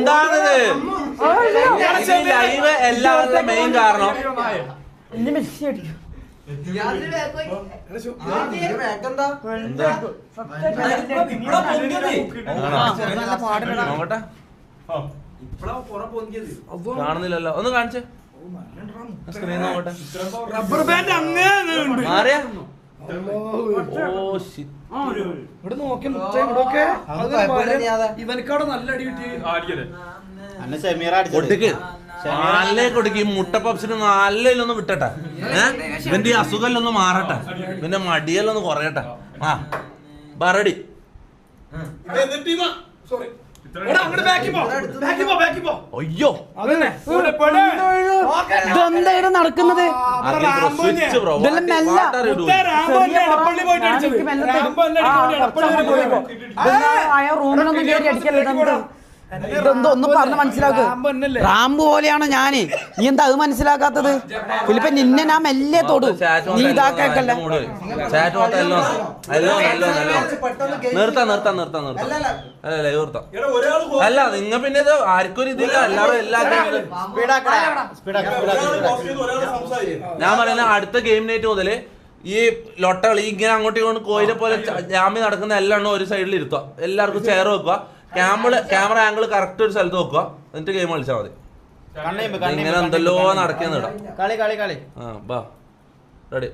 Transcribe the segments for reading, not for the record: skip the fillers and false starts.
എന്താണിത് ലൈവ് എല്ലാവരുടെ മെയിൻ കാരണം കാണുന്നില്ലല്ലോ ഒന്ന് കാണിച്ചേ സ്ക്രീൻ നോക്കട്ടെ മാറിയ ഇവനക്കവിടെ നല്ല അടി കിട്ടി നല്ല കൊടുക്കി മുട്ട പപ്സിന് നല്ലൊന്ന് വിട്ടട്ടെ ഇവന്റെ ഈ അസുഖമല്ലൊന്ന് മാറട്ടെ ഇവന്റെ മടിയെല്ലൊന്ന് കുറയട്ടെ ആ ബറടി അയ്യോ ഇതെന്തായാലും നടക്കുന്നത് റൂമിലൊന്നും കയറി അടിക്കല്ലേ ഇതെന്തോ ഒന്നും പറഞ്ഞ് മനസ്സിലാക്കുക റാമ്പ് പോലെയാണോ ഞാന് നീ എന്താ അത് മനസ്സിലാക്കാത്തത് ഫിലിപ്പ നിന്നെ ഞാൻ മെല്ലെ തൊടു നീ ഇതാക്കല്ല അല്ല നിങ്ങ പിന്നെ ഇത് ആർക്കും ഒരു ഇതില്ല എല്ലാവരും ഞാൻ പറയുന്ന അടുത്ത ഗെയിം നൈറ്റ് മുതല് ഈ ലൊട്ടകൾ ഇങ്ങനെ അങ്ങോട്ടും ഇങ്ങോട്ടും കോയിലെ പോലെ ജാമ്യം നടക്കുന്ന എല്ലാം ഒരു സൈഡിൽ ഇരുത്തുക എല്ലാവർക്കും ചെയർ വെക്കുക ക്യാമറ ആംഗിൾ കറക്റ്റ് ഒരു സ്ഥലത്ത് വെക്കുക എന്നിട്ട് ഗെയിം കളിച്ചാൽ മതി ഇങ്ങനെ എന്തെല്ലോ നടക്കുന്ന ബാ റെഡി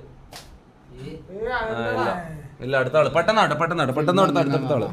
ഇല്ല അടുത്ത ആള് പെട്ടെന്ന് അടുത്ത ആള്